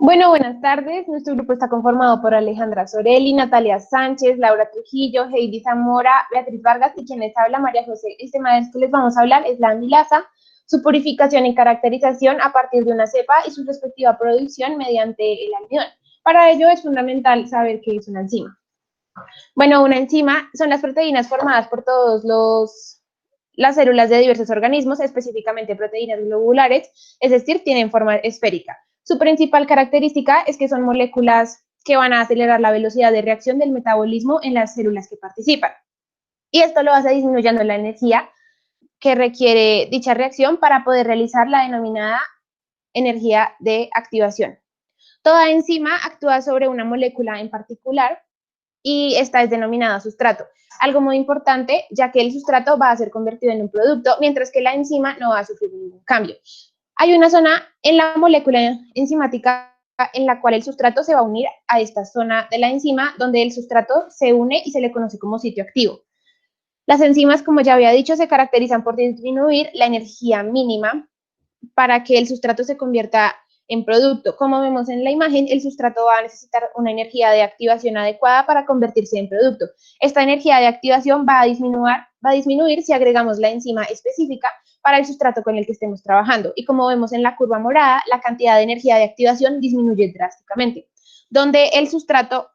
Bueno, buenas tardes. Nuestro grupo está conformado por Alejandra Sorelli, Natalia Sánchez, Laura Trujillo, Heidi Zamora, Beatriz Vargas y quien les habla, María José. El tema del que les vamos a hablar es la amilasa, su purificación y caracterización a partir de una cepa y su respectiva producción mediante el almidón. Para ello es fundamental saber qué es una enzima. Bueno, una enzima son las proteínas formadas por las células de diversos organismos, específicamente proteínas globulares, es decir, tienen forma esférica. Su principal característica es que son moléculas que van a acelerar la velocidad de reacción del metabolismo en las células que participan. Y esto lo hace disminuyendo la energía que requiere dicha reacción para poder realizar la denominada energía de activación. Toda enzima actúa sobre una molécula en particular y esta es denominada sustrato. Algo muy importante, ya que el sustrato va a ser convertido en un producto, mientras que la enzima no va a sufrir ningún cambio. Hay una zona en la molécula enzimática en la cual el sustrato se va a unir a esta zona de la enzima, donde el sustrato se une y se le conoce como sitio activo. Las enzimas, como ya había dicho, se caracterizan por disminuir la energía mínima para que el sustrato se convierta en producto. Como vemos en la imagen, el sustrato va a necesitar una energía de activación adecuada para convertirse en producto. Esta energía de activación va a disminuir si agregamos la enzima específica para el sustrato con el que estemos trabajando. Y como vemos en la curva morada, la cantidad de energía de activación disminuye drásticamente, donde el sustrato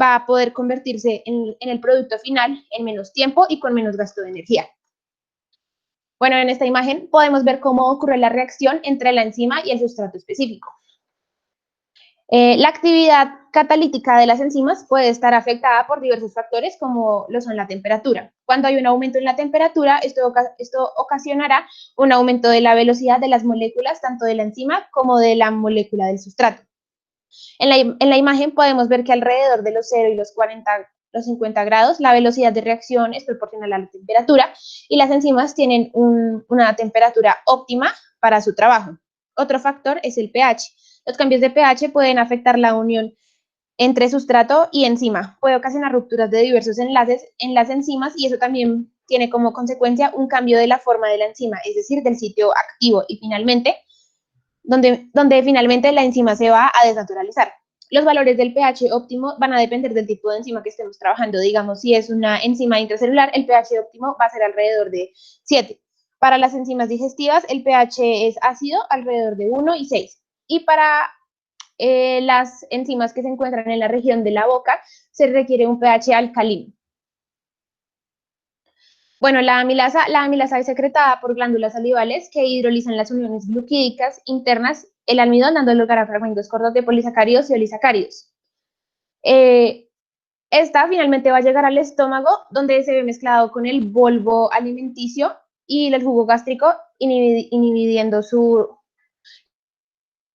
va a poder convertirse en el producto final en menos tiempo y con menos gasto de energía. Bueno, en esta imagen podemos ver cómo ocurre la reacción entre la enzima y el sustrato específico. La actividad catalítica de las enzimas puede estar afectada por diversos factores como lo son la temperatura. Cuando hay un aumento en la temperatura, esto ocasionará un aumento de la velocidad de las moléculas, tanto de la enzima como de la molécula del sustrato. En la imagen podemos ver que alrededor de los 0 y los 50 grados, la velocidad de reacción es proporcional a la temperatura y las enzimas tienen una temperatura óptima para su trabajo. Otro factor es el pH. Los cambios de pH pueden afectar la unión entre sustrato y enzima. Puede ocasionar rupturas de diversos enlaces en las enzimas y eso también tiene como consecuencia un cambio de la forma de la enzima, es decir, del sitio activo y finalmente, donde finalmente la enzima se va a desnaturalizar. Los valores del pH óptimo van a depender del tipo de enzima que estemos trabajando. Digamos, si es una enzima intracelular, el pH óptimo va a ser alrededor de 7. Para las enzimas digestivas, el pH es ácido alrededor de 1 y 6. Y para las enzimas que se encuentran en la región de la boca, se requiere un pH alcalino. Bueno, la amilasa es secretada por glándulas salivales que hidrolizan las uniones glucídicas internas, el almidón, dando lugar a fragmentos cortos de polisacáridos y olisacáridos. Esta finalmente va a llegar al estómago, donde se ve mezclado con el bulbo alimenticio y el jugo gástrico, inhibiendo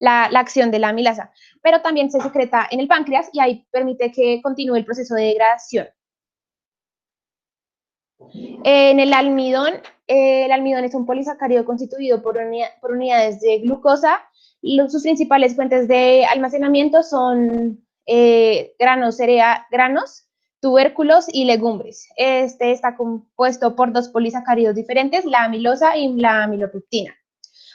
la acción de la amilasa. Pero también se secreta en el páncreas y ahí permite que continúe el proceso de degradación. En el almidón es un polisacárido constituido por unidades de glucosa. Sus principales fuentes de almacenamiento son granos, tubérculos y legumbres. Este está compuesto por dos polisacáridos diferentes, la amilosa y la amilopectina.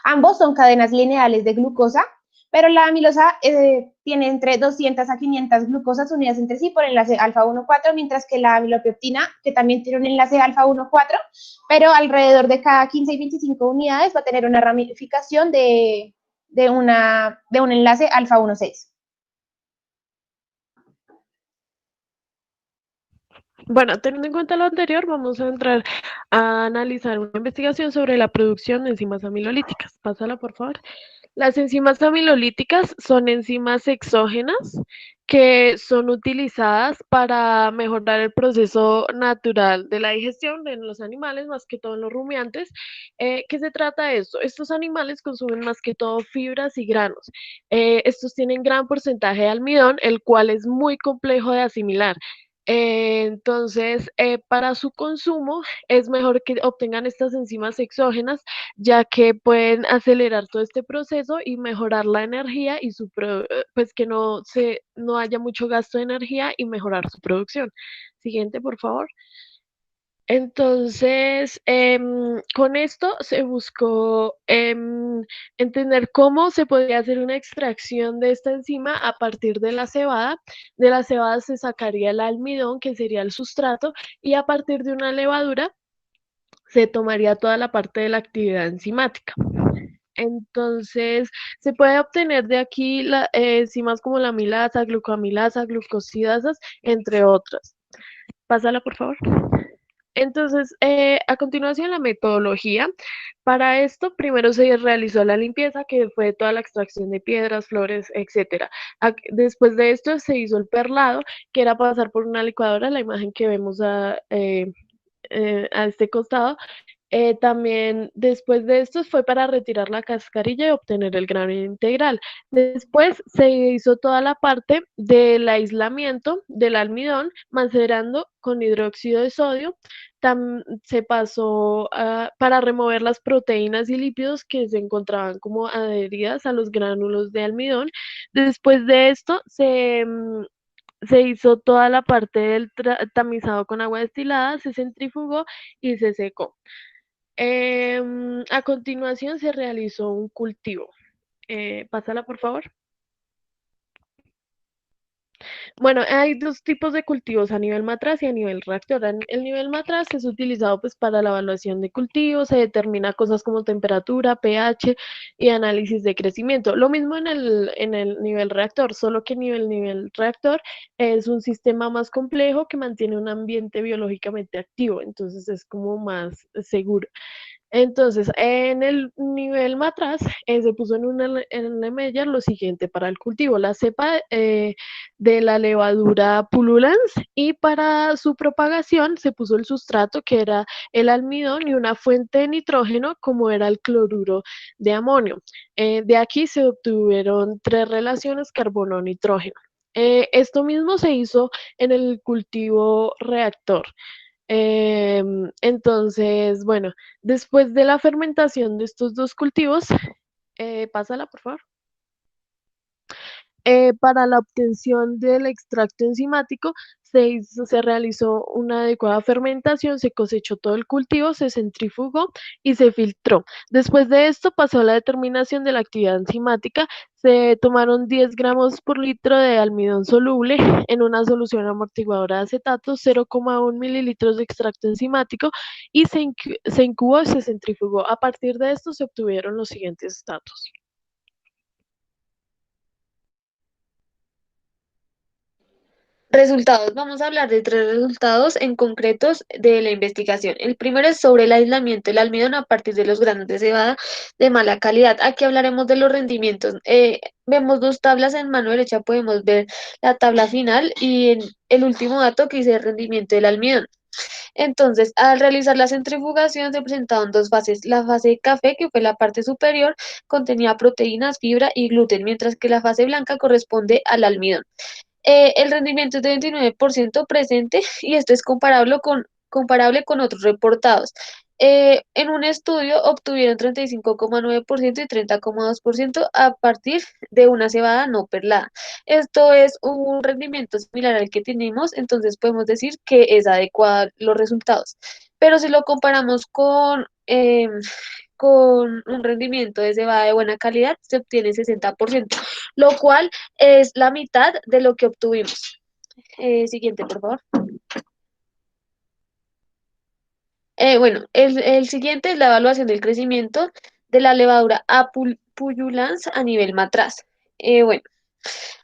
Ambos son cadenas lineales de glucosa, pero la amilosa tiene entre 200 a 500 glucosas unidas entre sí por enlace alfa 1,4, mientras que la amilopectina, que también tiene un enlace alfa 1,4, pero alrededor de cada 15 y 25 unidades va a tener una ramificación de un enlace alfa 1,6. Bueno, teniendo en cuenta lo anterior, vamos a entrar a analizar una investigación sobre la producción de enzimas amilolíticas. Pásala, por favor. Las enzimas amilolíticas son enzimas exógenas que son utilizadas para mejorar el proceso natural de la digestión en los animales, más que todo en los rumiantes. ¿Qué se trata de esto? Estos animales consumen más que todo fibras y granos. Estos tienen gran porcentaje de almidón, el cual es muy complejo de asimilar. Entonces, para su consumo es mejor que obtengan estas enzimas exógenas, ya que pueden acelerar todo este proceso y mejorar la energía y pues que no haya mucho gasto de energía y mejorar su producción. Siguiente, por favor. Entonces, con esto se buscó entender cómo se podía hacer una extracción de esta enzima a partir de la cebada. De la cebada se sacaría el almidón, que sería el sustrato, y a partir de una levadura se tomaría toda la parte de la actividad enzimática. Entonces, se puede obtener de aquí enzimas como la amilasa, glucoamilasa, glucosidasas, entre otras. Pásala, por favor. Entonces, a continuación, la metodología. Para esto, primero se realizó la limpieza, que fue toda la extracción de piedras, flores, etcétera. Después de esto, se hizo el perlado, que era pasar por una licuadora, la imagen que vemos a este costado. También después de esto fue para retirar la cascarilla y obtener el grano integral. Después se hizo toda la parte del aislamiento del almidón, macerando con hidróxido de sodio. Se pasó para remover las proteínas y lípidos que se encontraban como adheridas a los gránulos de almidón. Después de esto se hizo toda la parte del tamizado con agua destilada, se centrifugó y se secó. A continuación se realizó un cultivo. Pásala, por favor. Bueno, hay dos tipos de cultivos a nivel matraz y a nivel reactor. El nivel matraz es utilizado pues para la evaluación de cultivos, se determina cosas como temperatura, pH y análisis de crecimiento. Lo mismo en el nivel reactor, solo que nivel reactor es un sistema más complejo que mantiene un ambiente biológicamente activo, entonces es como más seguro. Entonces, en el nivel matraz, se puso en la mella lo siguiente para el cultivo, la cepa de la levadura pululans, y para su propagación se puso el sustrato que era el almidón y una fuente de nitrógeno como era el cloruro de amonio. De aquí se obtuvieron tres relaciones carbono-nitrógeno. Esto mismo se hizo en el cultivo reactor. Entonces, bueno, después de la fermentación de estos dos cultivos, pásala, por favor. Para la obtención del extracto enzimático se realizó una adecuada fermentación, se cosechó todo el cultivo, se centrifugó y se filtró. Después de esto pasó a la determinación de la actividad enzimática. Se tomaron 10 gramos por litro de almidón soluble en una solución amortiguadora de acetato, 0,1 mililitros de extracto enzimático y se incubó y se centrifugó. A partir de esto se obtuvieron los siguientes datos. Resultados. Vamos a hablar de tres resultados en concretos de la investigación. El primero es sobre el aislamiento del almidón a partir de los granos de cebada de mala calidad. Aquí hablaremos de los rendimientos. Vemos dos tablas en mano derecha, podemos ver la tabla final y en el último dato que dice el rendimiento del almidón. Entonces, al realizar la centrifugación se presentaron dos fases. La fase de café, que fue la parte superior, contenía proteínas, fibra y gluten, mientras que la fase blanca corresponde al almidón. El rendimiento es de 29% presente y esto es comparable con otros reportados. En un estudio obtuvieron 35,9% y 30,2% a partir de una cebada no perlada. Esto es un rendimiento similar al que tenemos, entonces podemos decir que es adecuado los resultados. Pero si lo comparamos con un rendimiento de cebada de buena calidad, se obtiene 60%, lo cual es la mitad de lo que obtuvimos. Siguiente, por favor. Bueno, el siguiente es la evaluación del crecimiento de la levadura Pullulans a nivel matraz. Bueno,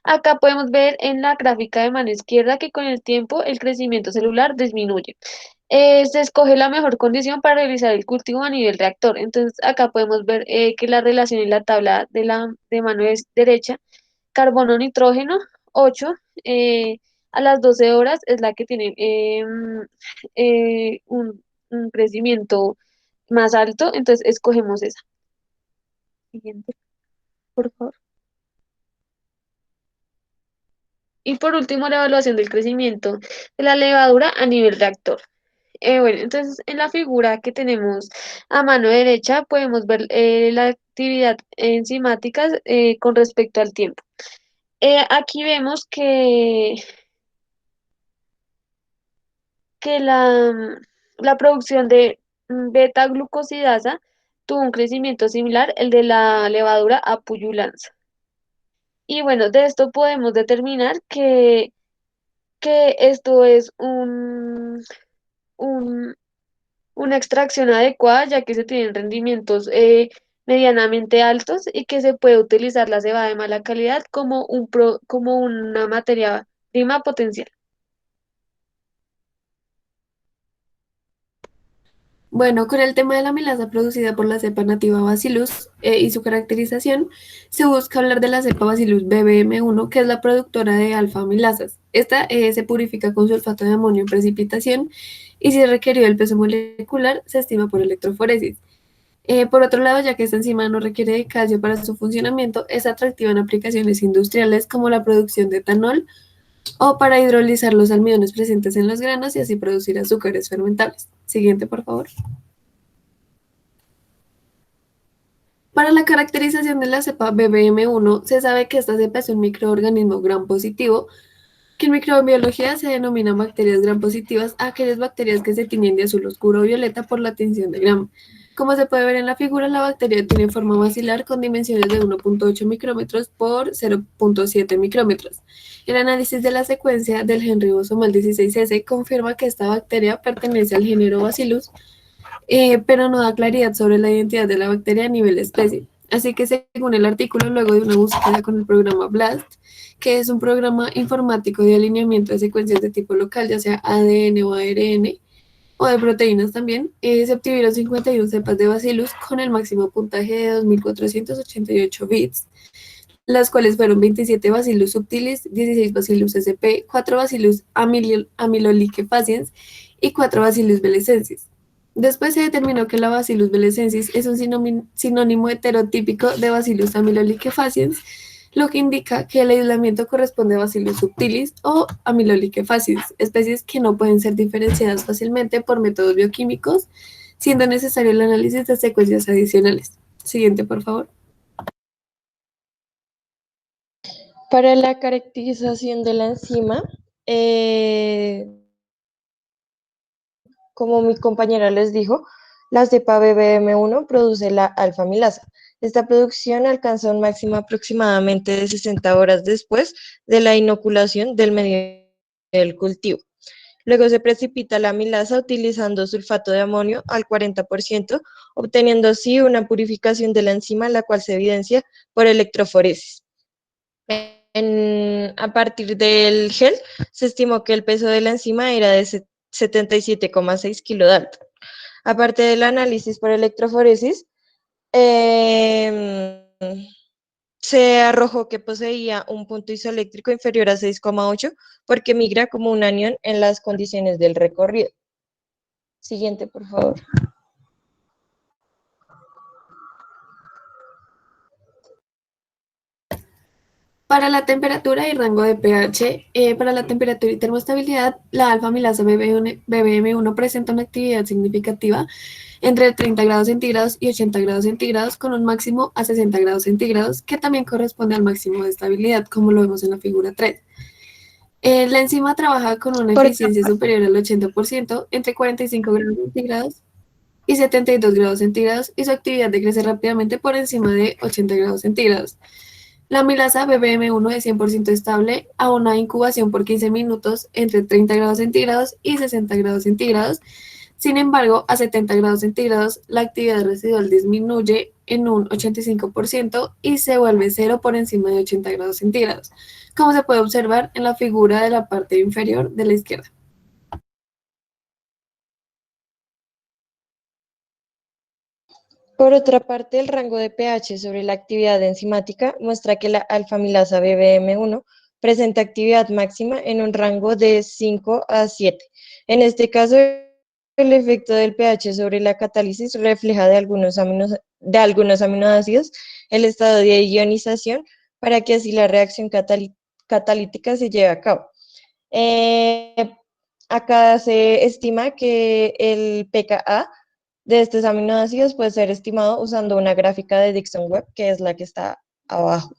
acá podemos ver en la gráfica de mano izquierda que con el tiempo el crecimiento celular disminuye. Se escoge la mejor condición para realizar el cultivo a nivel reactor. Entonces, acá podemos ver que la relación en la tabla de mano derecha, carbono-nitrógeno, 8, a las 12 horas es la que tiene un crecimiento más alto, entonces escogemos esa. Siguiente, por favor. Y por último, la evaluación del crecimiento de la levadura a nivel reactor. Bueno, entonces en la figura que tenemos a mano derecha podemos ver la actividad enzimática con respecto al tiempo. Aquí vemos que La producción de beta-glucosidasa tuvo un crecimiento similar al de la levadura apullulans. Y bueno, de esto podemos determinar que esto es un- una extracción adecuada, ya que se tienen rendimientos medianamente altos y que se puede utilizar la cebada de mala calidad como como una materia prima potencial. Bueno, con el tema de la milasa producida por la cepa nativa Bacillus y su caracterización, se busca hablar de la cepa Bacillus BBM1, que es la productora de alfa-amilasas. Esta se purifica con sulfato de amonio en precipitación y si es requerido el peso molecular, se estima por electroforesis. Por otro lado, ya que esta enzima no requiere de calcio para su funcionamiento, es atractiva en aplicaciones industriales como la producción de etanol o para hidrolizar los almidones presentes en los granos y así producir azúcares fermentables. Siguiente, por favor. Para la caracterización de la cepa BBM1, se sabe que esta cepa es un microorganismo gram positivo, que en microbiología se denominan bacterias gram positivas a aquellas bacterias que se tiñen de azul oscuro o violeta por la tinción de gram. Como se puede ver en la figura, la bacteria tiene forma basilar con dimensiones de 1.8 micrómetros por 0.7 micrómetros. El análisis de la secuencia del gen ribosomal 16S confirma que esta bacteria pertenece al género Bacillus, pero no da claridad sobre la identidad de la bacteria a nivel especie. Así que según el artículo, luego de una búsqueda con el programa BLAST, que es un programa informático de alineamiento de secuencias de tipo local, ya sea ADN o ARN, o de proteínas también, se obtuvieron 51 cepas de Bacillus con el máximo puntaje de 2.488 bits, las cuales fueron 27 Bacillus subtilis, 16 Bacillus sp, 4 Bacillus amyloliquefaciens y 4 Bacillus belecensis. Después se determinó que la Bacillus belecensis es un sinónimo heterotípico de Bacillus amyloliquefaciens, lo que indica que el aislamiento corresponde a Bacillus subtilis o amyloliquefaciens, especies que no pueden ser diferenciadas fácilmente por métodos bioquímicos, siendo necesario el análisis de secuencias adicionales. Siguiente, por favor. Para la caracterización de la enzima, eh, como mi compañera les dijo, la cepa BBM1 produce la alfa-amilasa. Esta producción alcanza un máximo aproximadamente de 60 horas después de la inoculación del medio del cultivo. Luego se precipita la amilasa utilizando sulfato de amonio al 40%, obteniendo así una purificación de la enzima, la cual se evidencia por electroforesis. A partir del gel, se estimó que el peso de la enzima era de 77,6 kilodalton. Aparte del análisis por electroforesis, eh, se arrojó que poseía un punto isoeléctrico inferior a 6,8 porque migra como un anión en las condiciones del recorrido. Siguiente, por favor. Para la temperatura y rango de pH, para la temperatura y termoestabilidad, la alfa-amilasa BBM1 presenta una actividad significativa entre 30 grados centígrados y 80 grados centígrados, con un máximo a 60 grados centígrados, que también corresponde al máximo de estabilidad, como lo vemos en la figura 3. La enzima trabaja con una Por eficiencia superior al 80% entre 45 grados centígrados y 72 grados centígrados, y su actividad decrece rápidamente por encima de 80 grados centígrados. La amilasa BBM1 es 100% estable a una incubación por 15 minutos entre 30 grados centígrados y 60 grados centígrados. Sin embargo, a 70 grados centígrados, la actividad residual disminuye en un 85% y se vuelve cero por encima de 80 grados centígrados, como se puede observar en la figura de la parte inferior de la izquierda. Por otra parte, el rango de pH sobre la actividad enzimática muestra que la alfa-amilasa BBM1 presenta actividad máxima en un rango de 5 a 7. En este caso, el efecto del pH sobre la catálisis refleja de algunos aminoácidos el estado de ionización para que así la reacción catalítica se lleve a cabo. Eh, Acá se estima que el pKa de estos aminoácidos puede ser estimado usando una gráfica de Dixon Webb, que es la que está abajo.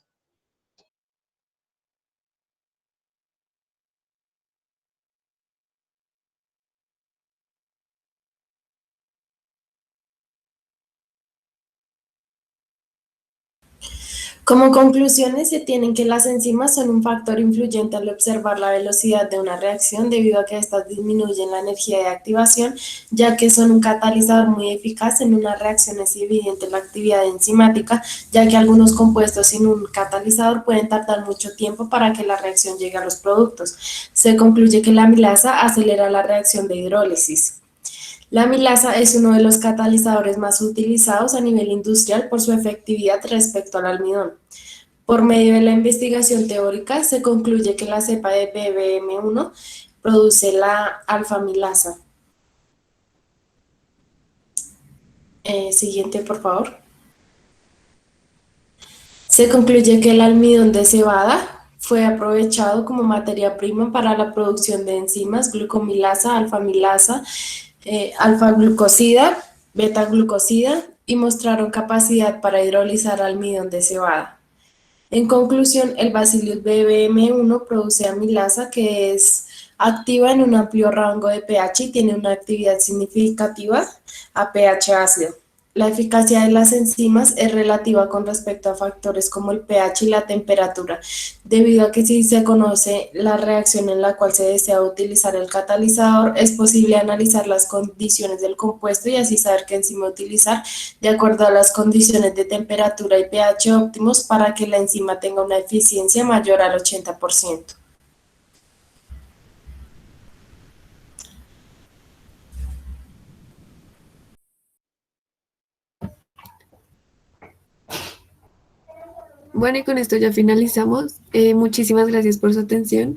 Como conclusiones, se tienen que las enzimas son un factor influyente al observar la velocidad de una reacción debido a que éstas disminuyen la energía de activación, ya que son un catalizador muy eficaz en una reacción. Es evidente la actividad enzimática, ya que algunos compuestos sin un catalizador pueden tardar mucho tiempo para que la reacción llegue a los productos. Se concluye que la amilasa acelera la reacción de hidrólisis. La amilasa es uno de los catalizadores más utilizados a nivel industrial por su efectividad respecto al almidón. Por medio de la investigación teórica, se concluye que la cepa de BBM1 produce la alfa-amilasa. Siguiente, por favor. Se concluye que el almidón de cebada fue aprovechado como materia prima para la producción de enzimas glucomilasa, alfa-amilasa, alfa-glucosida, beta-glucosida y mostraron capacidad para hidrolizar almidón de cebada. En conclusión, el Bacillus BBM1 produce amilasa que es activa en un amplio rango de pH y tiene una actividad significativa a pH ácido. La eficacia de las enzimas es relativa con respecto a factores como el pH y la temperatura, debido a que si se conoce la reacción en la cual se desea utilizar el catalizador, es posible analizar las condiciones del compuesto y así saber qué enzima utilizar de acuerdo a las condiciones de temperatura y pH óptimos para que la enzima tenga una eficiencia mayor al 80%. Bueno, y con esto ya finalizamos. Muchísimas gracias por su atención.